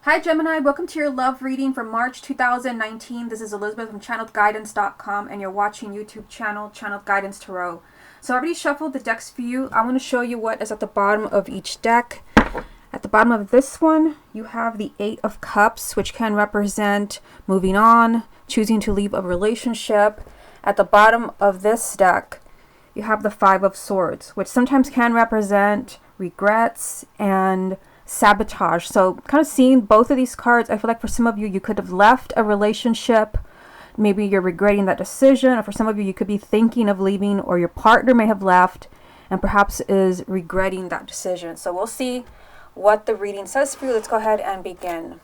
Hi Gemini, welcome to your love reading for March 2019. This is Elizabeth from channelguidance.com and you're watching YouTube channel Channeled Guidance Tarot. So I already shuffled the decks for you. I want to show you what is at the bottom of each deck. At the bottom of this one, you have the Eight of Cups, which can represent moving on, choosing to leave a relationship. At the bottom of this deck, you have the Five of Swords, which sometimes can represent regrets and sabotage. So kind of seeing both of these cards, I feel like for some of you, you could have left a relationship. Maybe you're regretting that decision, or for some of you, you could be thinking of leaving, or your partner may have left and perhaps is regretting that decision. So we'll see what the reading says for you. Let's go ahead and begin.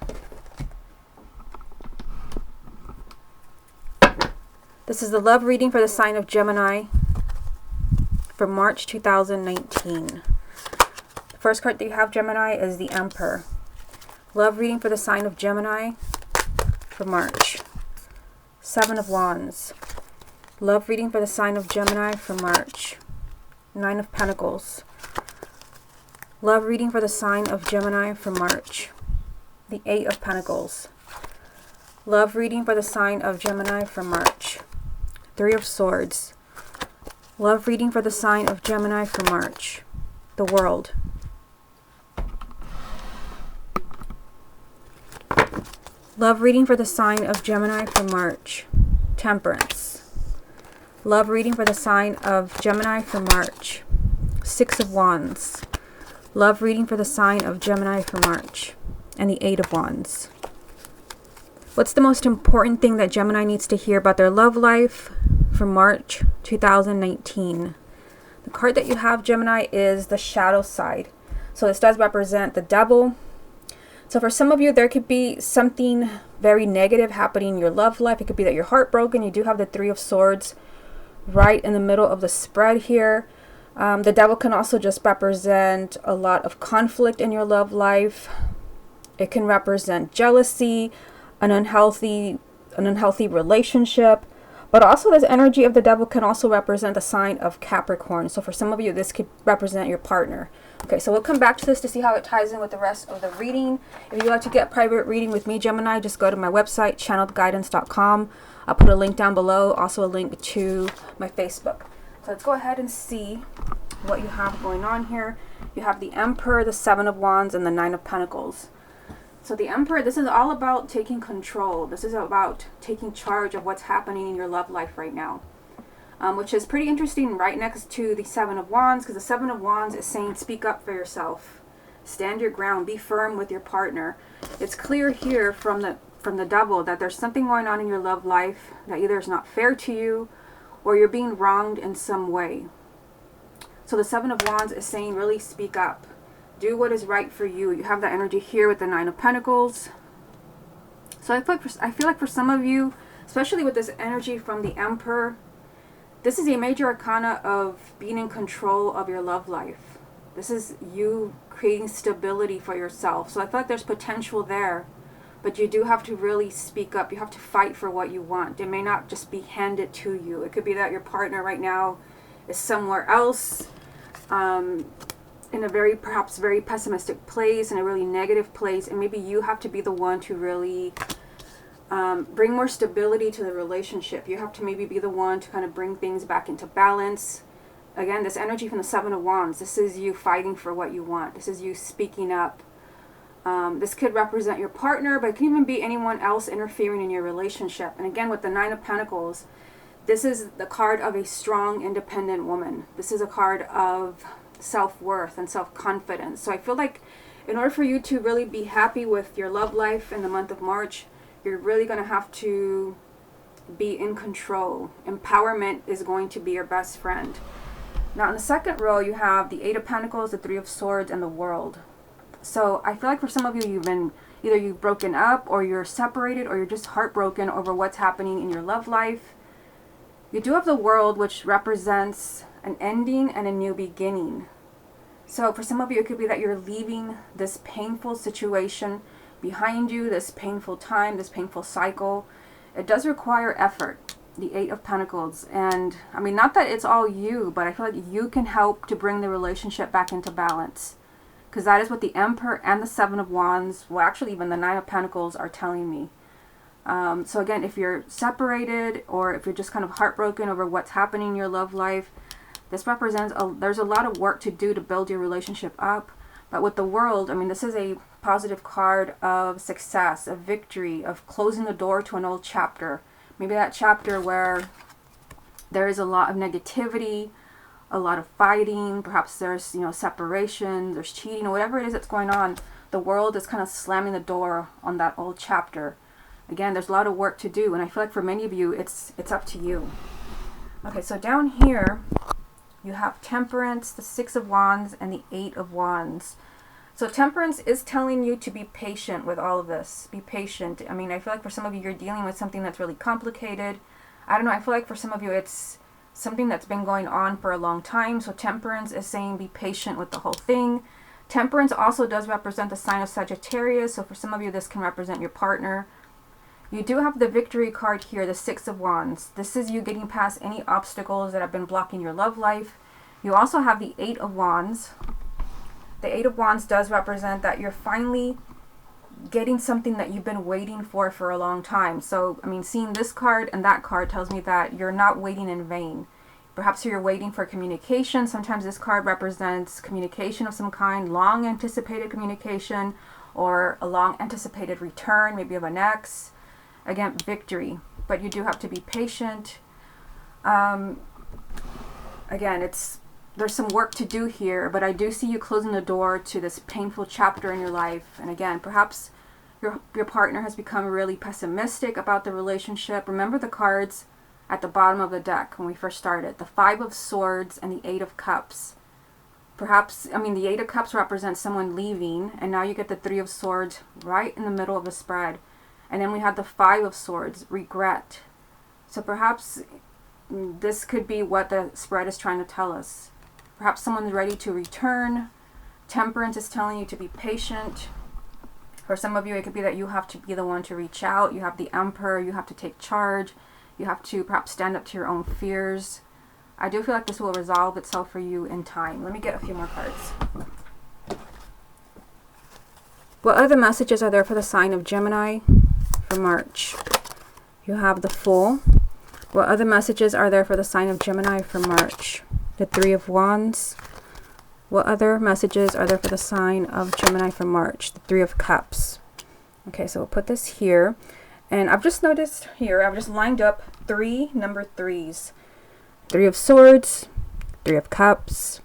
This is the love reading for the sign of Gemini for March 2019. First card that you have, Gemini, is the Emperor. Love reading for the sign of Gemini for March. Seven of Wands. Love reading for the sign of Gemini for March. Nine of Pentacles. Love reading for the sign of Gemini for March. The Eight of Pentacles. Love reading for the sign of Gemini for March. Three of Swords. Love reading for the sign of Gemini for March. The World. Love reading for the sign of Gemini for March. Temperance. Love reading for the sign of Gemini for March. Six of Wands. Love reading for the sign of Gemini for March. And the Eight of Wands. What's the most important thing that Gemini needs to hear about their love life for March 2019? The card that you have, Gemini, is the shadow side. So this does represent the devil. So for some of you, there could be something very negative happening in your love life. It could be that you're heartbroken. You do have the Three of Swords right in the middle of the spread here. The devil can also just represent a lot of conflict in your love life. It can represent jealousy, an unhealthy relationship. But also this energy of the devil can also represent the sign of Capricorn. So for some of you, this could represent your partner. Okay, so we'll come back to this to see how it ties in with the rest of the reading. If you'd like to get a private reading with me, Gemini, just go to my website, channelguidance.com. I'll put a link down below, also a link to my Facebook. So let's go ahead and see what you have going on here. You have the Emperor, the Seven of Wands, and the Nine of Pentacles. So the Emperor, this is all about taking control. This is about taking charge of what's happening in your love life right now. Which is pretty interesting right next to the Seven of Wands, because the Seven of Wands is saying speak up for yourself. Stand your ground. Be firm with your partner. It's clear here from the devil that there's something going on in your love life that either is not fair to you or you're being wronged in some way. So the Seven of Wands is saying really speak up. Do what is right for you. You have that energy here with the Nine of Pentacles. So I feel like for some of you, especially with this energy from the Emperor, this is a major arcana of being in control of your love life. This is you creating stability for yourself. So I feel like there's potential there, but you do have to really speak up. You have to fight for what you want. It may not just be handed to you. It could be that your partner right now is somewhere else, in a perhaps very pessimistic place, in a really negative place, and maybe you have to be the one to really bring more stability to the relationship. You have to maybe be the one to kind of bring things back into balance. Again, this energy from the Seven of Wands, this is you fighting for what you want. This is you speaking up. This could represent your partner, but it can even be anyone else interfering in your relationship. And again, with the Nine of Pentacles, this is the card of a strong, independent woman. This is a card of self-worth and self-confidence. So I feel like in order for you to really be happy with your love life in the month of March, you're really going to have to be in control. Empowerment is going to be your best friend. Now in the second row, you have the Eight of Pentacles, the Three of Swords, and the World. So I feel like for some of you, you've broken up, or you're separated, or you're just heartbroken over what's happening in your love life. You do have the World, which represents an ending and a new beginning. So for some of you, it could be that you're leaving this painful situation behind you, this painful time, this painful cycle. It does require effort, the Eight of Pentacles. And I mean, not that it's all you, but I feel like you can help to bring the relationship back into balance. because that is what the Emperor and the Seven of Wands, well, actually even the Nine of Pentacles are telling me. So again, if you're separated or if you're just kind of heartbroken over what's happening in your love life, this represents there's a lot of work to do to build your relationship up. But with the World, I mean, this is a positive card of success, of victory, of closing the door to an old chapter. Maybe that chapter where there is a lot of negativity, a lot of fighting, perhaps there's, you know, separation, there's cheating, or whatever it is that's going on. The World is kind of slamming the door on that old chapter. Again, there's a lot of work to do, and I feel like for many of you, it's up to you. Okay, so down here, you have Temperance, the Six of Wands, and the Eight of Wands. So Temperance is telling you to be patient with all of this. Be patient. I mean, I feel like for some of you, you're dealing with something that's really complicated. I don't know, I feel like for some of you, it's something that's been going on for a long time. So Temperance is saying be patient with the whole thing. Temperance also does represent the sign of Sagittarius. So for some of you, this can represent your partner. You do have the Victory card here, the Six of Wands. This is you getting past any obstacles that have been blocking your love life. You also have the Eight of Wands. The Eight of Wands does represent that you're finally getting something that you've been waiting for a long time. So, I mean, seeing this card and that card tells me that you're not waiting in vain. Perhaps you're waiting for communication. Sometimes this card represents communication of some kind, long anticipated communication, or a long anticipated return, maybe of an ex. Again, victory, but you do have to be patient. Again, there's some work to do here, but I do see you closing the door to this painful chapter in your life. And again, perhaps your partner has become really pessimistic about the relationship. Remember the cards at the bottom of the deck when we first started, the Five of Swords and the Eight of Cups. Perhaps, I mean, the Eight of Cups represents someone leaving, and now you get the Three of Swords right in the middle of the spread. And then we had the Five of Swords, regret. So perhaps this could be what the spread is trying to tell us. Perhaps someone's ready to return. Temperance is telling you to be patient. For some of you, it could be that you have to be the one to reach out. You have the Emperor. You have to take charge. You have to perhaps stand up to your own fears. I do feel like this will resolve itself for you in time. Let me get a few more cards. What other messages are there for the sign of Gemini for March? You have the Fool. What other messages are there for the sign of Gemini for March? The Three of Wands. What other messages are there for the sign of Gemini for March? The Three of Cups. Okay, so we'll put this here. And I've just noticed here, I've just lined up three number threes. Three of Swords, Three of Cups,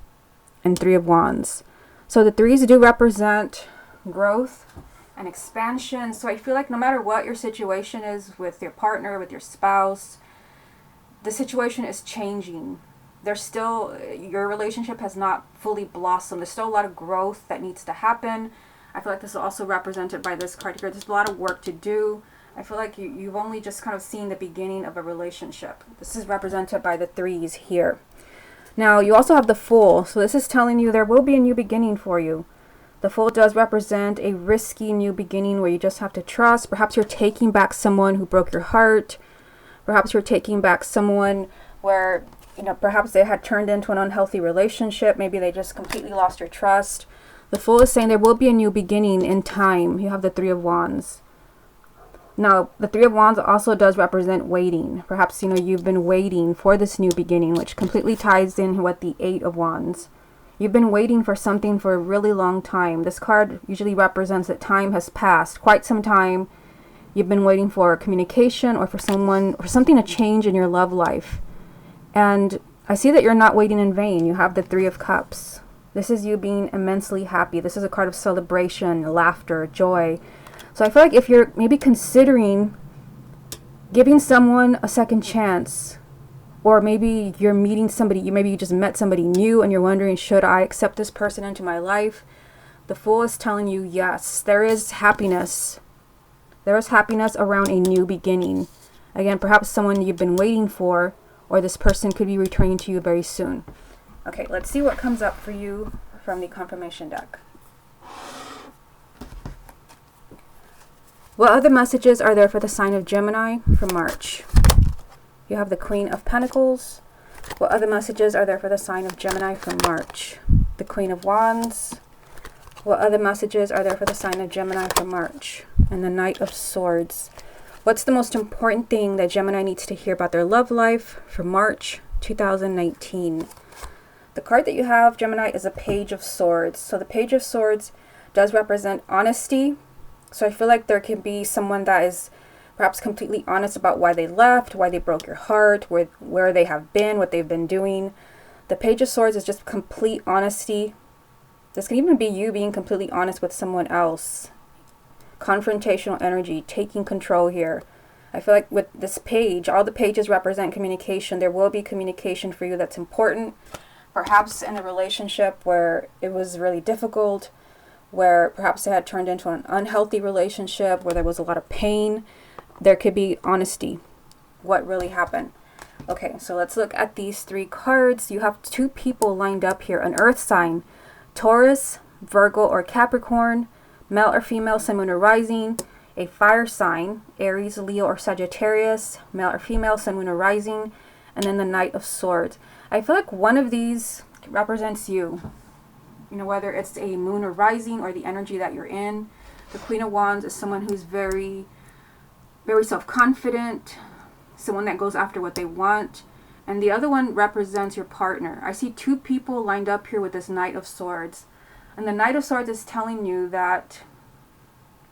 and Three of Wands. So the threes do represent growth and expansion. So I feel like no matter what your situation is with your partner, with your spouse, the situation is changing. There's still, your relationship has not fully blossomed. There's still a lot of growth that needs to happen. I feel like this is also represented by this card here. There's a lot of work to do. I feel like you've only just kind of seen the beginning of a relationship. This is represented by the threes here. Now, you also have the Fool. So this is telling you there will be a new beginning for you. The Fool does represent a risky new beginning where you just have to trust. Perhaps you're taking back someone who broke your heart. Perhaps you're taking back someone where, you know, perhaps they had turned into an unhealthy relationship. Maybe they just completely lost your trust. The Fool is saying there will be a new beginning in time. You have the Three of Wands. Now, the Three of Wands also does represent waiting. Perhaps, you know, you've been waiting for this new beginning, which completely ties in with the Eight of Wands. You've been waiting for something for a really long time. This card usually represents that time has passed, quite some time. You've been waiting for communication or for someone or something to change in your love life. And I see that you're not waiting in vain. You have the Three of Cups. This is you being immensely happy. This is a card of celebration, laughter, joy. So I feel like if you're maybe considering giving someone a second chance, or maybe you're meeting somebody, maybe you just met somebody new and you're wondering, should I accept this person into my life? The Fool is telling you, yes, there is happiness. There is happiness around a new beginning. Again, perhaps someone you've been waiting for, or this person could be returning to you very soon. Okay, let's see what comes up for you from the confirmation deck. What other messages are there for the sign of Gemini for March? You have the Queen of Pentacles. What other messages are there for the sign of Gemini for March? The Queen of Wands. What other messages are there for the sign of Gemini for March? And the Knight of Swords. What's the most important thing that Gemini needs to hear about their love life for March 2019? The card that you have, Gemini, is a Page of Swords. So the Page of Swords does represent honesty. So I feel like there can be someone that is perhaps completely honest about why they left, why they broke your heart, where they have been, what they've been doing. The Page of Swords is just complete honesty. This can even be you being completely honest with someone else. Confrontational energy, taking control here. I feel like with this page, all the pages represent communication. There will be communication for you that's important. Perhaps in a relationship where it was really difficult, where perhaps it had turned into an unhealthy relationship, where there was a lot of pain. There could be honesty. What really happened? Okay, so let's look at these 3 cards. You have 2 people lined up here. An earth sign, Taurus, Virgo, or Capricorn, male or female, sun, moon, or rising. A fire sign, Aries, Leo, or Sagittarius, male or female, sun, moon, or rising. And then the Knight of Swords. I feel like one of these represents you. You know, whether it's a moon or rising or the energy that you're in. The Queen of Wands is someone who's very, very self-confident, someone that goes after what they want. And the other one represents your partner. I see 2 people lined up here with this Knight of Swords. And the Knight of Swords is telling you that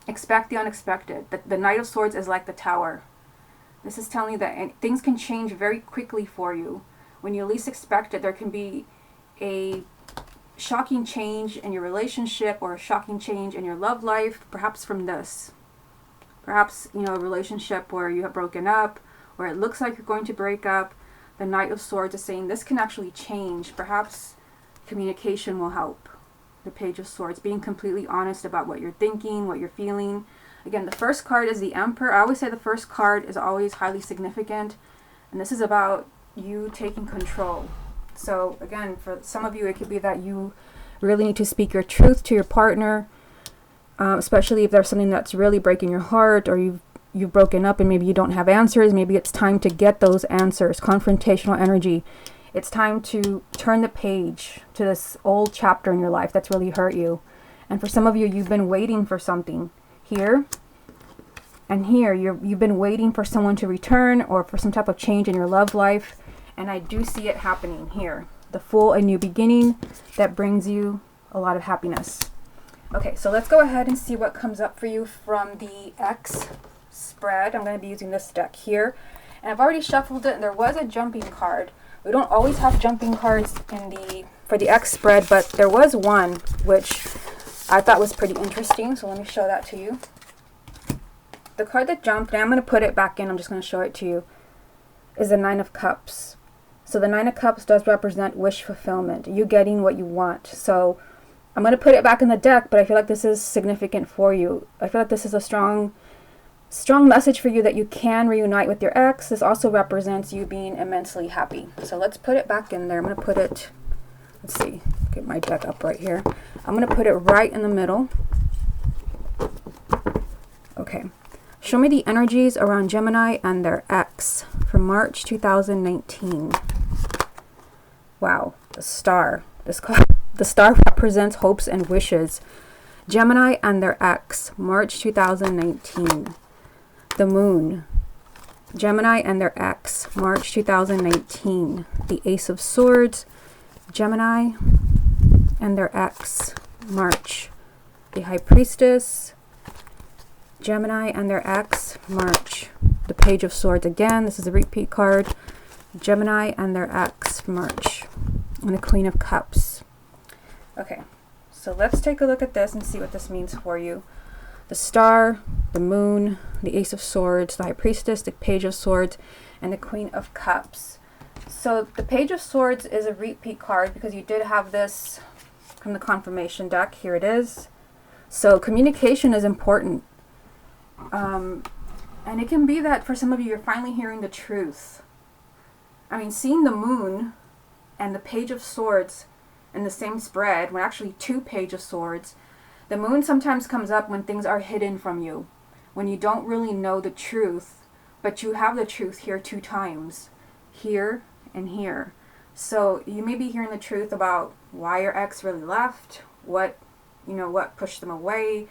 expect the unexpected. The Knight of Swords is like the Tower. This is telling you that things can change very quickly for you. When you least expect it, there can be a shocking change in your relationship or a shocking change in your love life, perhaps from this. Perhaps, you know, a relationship where you have broken up, where it looks like you're going to break up. The Knight of Swords is saying this can actually change. Perhaps communication will help. The Page of Swords, being completely honest about what you're thinking, what you're feeling. Again, the first card is the Emperor. I always say the first card is always highly significant. And this is about you taking control. So again, for some of you, it could be that you really need to speak your truth to your partner, especially if there's something that's really breaking your heart, or you've broken up and maybe you don't have answers. Maybe it's time to get those answers. Confrontational energy. It's time to turn the page to this old chapter in your life that's really hurt you. And for some of you, you've been waiting for something here and here. You've been waiting for someone to return or for some type of change in your love life. And I do see it happening here. The Fool, a new beginning that brings you a lot of happiness. Okay, so let's go ahead and see what comes up for you from the X spread. I'm going to be using this deck here. And I've already shuffled it, and there was a jumping card. We don't always have jumping cards for the X spread, but there was one which I thought was pretty interesting. So let me show that to you. The card that jumped, and I'm going to put it back in. I'm just going to show it to you, is the Nine of Cups. So the Nine of Cups does represent wish fulfillment, you getting what you want. So I'm going to put it back in the deck, but I feel like this is significant for you. I feel like this is a strong message for you that you can reunite with your ex. This also represents you being immensely happy. So let's put it back in there. I'm going to put it, let's see, get my deck up right here. I'm going to put it right in the middle. Okay. Show me the energies around Gemini and their ex for March 2019. Wow, the Star. The Star represents hopes and wishes. Gemini and their ex, March 2019. The Moon. Gemini and their ex, March 2019. The Ace of Swords. Gemini and their ex, March. The High Priestess. Gemini and their ex, March. The Page of Swords again. This is a repeat card. Gemini and their ex, March. And the Queen of Cups. Okay, so let's take a look at this and see what this means for you. The Star, the Moon, the Ace of Swords, the High Priestess, the Page of Swords, and the Queen of Cups. So the Page of Swords is a repeat card because you did have this from the confirmation deck. Here it is. So communication is important. And it can be that for some of you, you're finally hearing the truth. I mean, seeing the Moon and the Page of Swords in the same spread, when actually 2 Page of Swords, the Moon sometimes comes up when things are hidden from you, when you don't really know the truth, but you have the truth here 2 times, here and here. So you may be hearing the truth about why your ex really left, what you know, what pushed them away,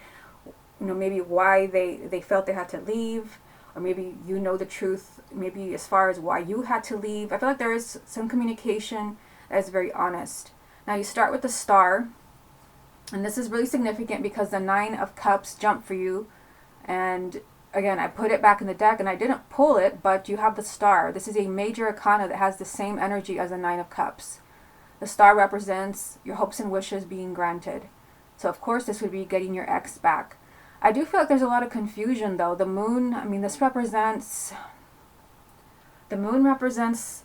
you know, maybe why they felt they had to leave, or maybe you know the truth, maybe as far as why you had to leave. I feel like there is some communication that is very honest. Now you start with the Star, and this is really significant because the Nine of Cups jumped for you. And again, I put it back in the deck and I didn't pull it, but you have the Star. This is a major arcana that has the same energy as the Nine of Cups. The Star represents your hopes and wishes being granted. So of course this would be getting your ex back. I do feel like there's a lot of confusion though. The Moon, I mean, this represents, the Moon represents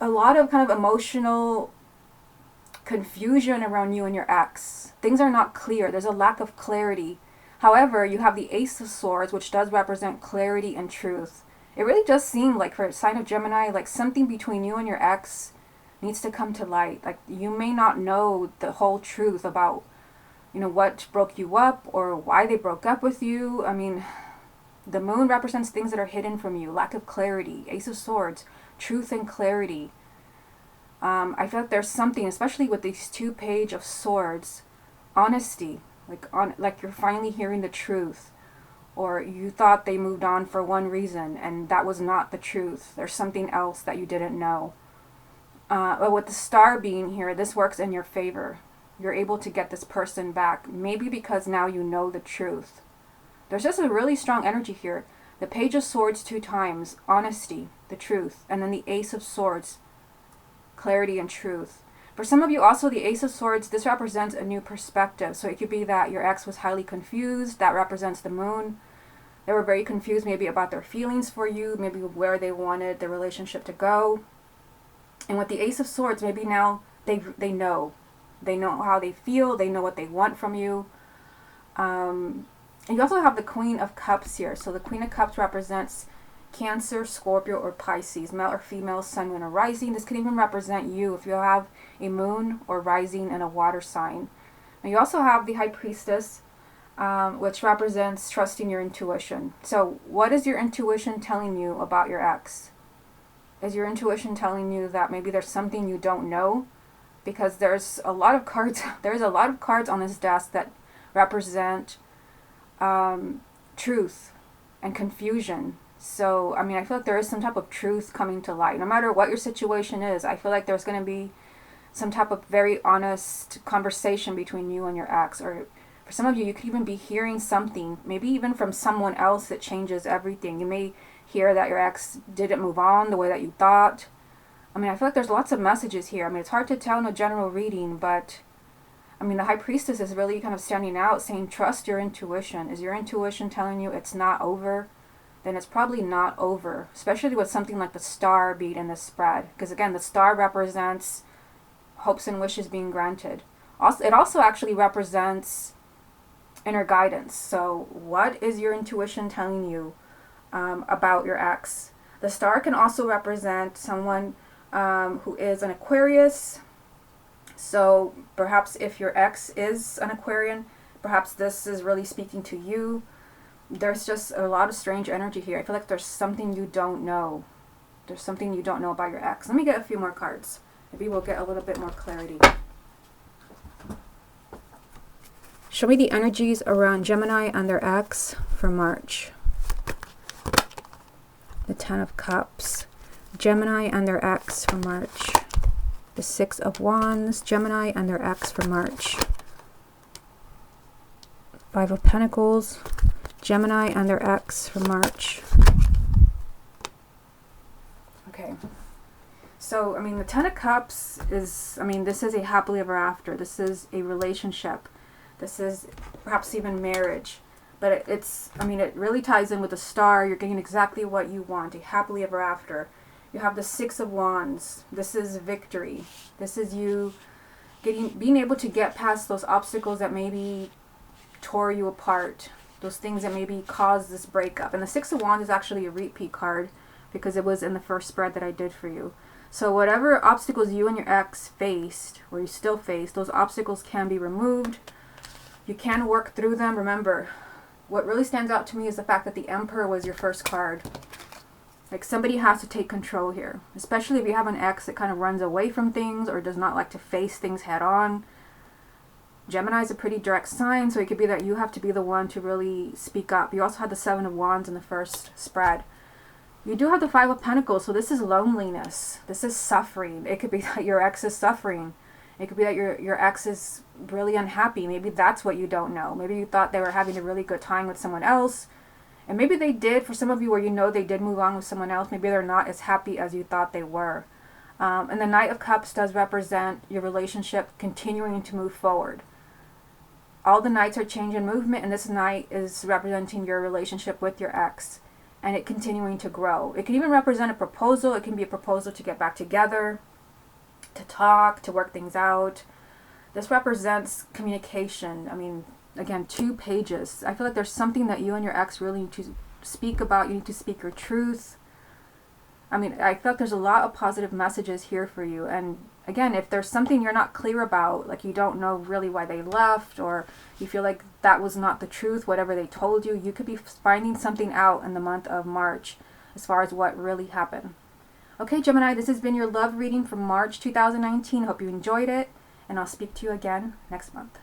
a lot of kind of emotional confusion around you and your ex. Things are not clear. There's a lack of clarity. However, you have the Ace of Swords, which does represent clarity and truth. It really does seem like, for a sign of Gemini, like something between you and your ex needs to come to light. Like you may not know the whole truth about, you know, what broke you up or why they broke up with you. I mean, the Moon represents things that are hidden from you, lack of clarity. Ace of Swords, truth and clarity. I feel like there's something, especially with these two Page of Swords, honesty, like you're finally hearing the truth, or you thought they moved on for one reason and that was not the truth. There's something else that you didn't know. But with the Star being here, this works in your favor. You're able to get this person back, maybe because now you know the truth. There's just a really strong energy here. The Page of Swords 2 times, honesty, the truth, and then the Ace of Swords, clarity and truth. For some of you also, the Ace of Swords, this represents a new perspective. So it could be that your ex was highly confused. That represents the Moon. They were very confused maybe about their feelings for you, maybe where they wanted the relationship to go. And with the Ace of Swords, maybe now they know. They know how they feel. They know what they want from you. And you also have the Queen of Cups here. So the Queen of Cups represents Cancer, Scorpio, or Pisces, male or female, sun, moon, or rising. This can even represent you if you have a moon or rising in a water sign. Now you also have the High Priestess, which represents trusting your intuition. So what is your intuition telling you about your ex? Is your intuition telling you that maybe there's something you don't know? Because there's a lot of cards, there's a lot of cards on this desk that represent truth and confusion. So, I mean, I feel like there is some type of truth coming to light. No matter what your situation is, I feel like there's going to be some type of very honest conversation between you and your ex. Or for some of you, you could even be hearing something, maybe even from someone else that changes everything. You may hear that your ex didn't move on the way that you thought. I mean, I feel like there's lots of messages here. I mean, it's hard to tell in a general reading, but I mean, the High Priestess is really kind of standing out, saying, trust your intuition. Is your intuition telling you it's not over? Then it's probably not over, especially with something like the Star being in the spread. Because again, the Star represents hopes and wishes being granted. Also, it also actually represents inner guidance. So what is your intuition telling you about your ex? The Star can also represent someone who is an Aquarius. So perhaps if your ex is an Aquarian, perhaps this is really speaking to you. There's just a lot of strange energy here. I feel like there's something you don't know. There's something you don't know about your ex. Let me get a few more cards. Maybe we'll get a little bit more clarity. Show me the energies around Gemini and their ex for March. The Ten of Cups. Gemini and their ex for March. The Six of Wands. Gemini and their ex for March. Five of Pentacles. Gemini and their ex for March. Okay. So, I mean, the Ten of Cups is, I mean, this is a happily ever after. This is a relationship. This is perhaps even marriage. But it's, I mean, it really ties in with the Star. You're getting exactly what you want, a happily ever after. You have the Six of Wands. This is victory. This is you being able to get past those obstacles that maybe tore you apart. Those things that maybe caused this breakup. And the Six of Wands is actually a repeat card because it was in the first spread that I did for you. So whatever obstacles you and your ex faced, or you still face, those obstacles can be removed. You can work through them. Remember, what really stands out to me is the fact that the Emperor was your first card. Like, somebody has to take control here. Especially if you have an ex that kind of runs away from things or does not like to face things head on. Gemini is a pretty direct sign, so it could be that you have to be the one to really speak up. You also had the Seven of Wands in the first spread. You do have the Five of Pentacles, so this is loneliness. This is suffering. It could be that your ex is suffering. It could be that your ex is really unhappy. Maybe that's what you don't know. Maybe you thought they were having a really good time with someone else. And maybe they did, for some of you where you know they did move on with someone else. Maybe they're not as happy as you thought they were. And the Knight of Cups does represent your relationship continuing to move forward. All the Knights are change and movement, and this Knight is representing your relationship with your ex and it continuing to grow. It can even represent a proposal. It can be a proposal to get back together, to talk, to work things out. This represents communication. I mean, again, 2 pages. I feel like there's something that you and your ex really need to speak about. You need to speak your truth. I mean, I felt there's a lot of positive messages here for you. And again, if there's something you're not clear about, like you don't know really why they left, or you feel like that was not the truth, whatever they told you, you could be finding something out in the month of March as far as what really happened. Okay, Gemini, this has been your love reading for March 2019. Hope you enjoyed it, and I'll speak to you again next month.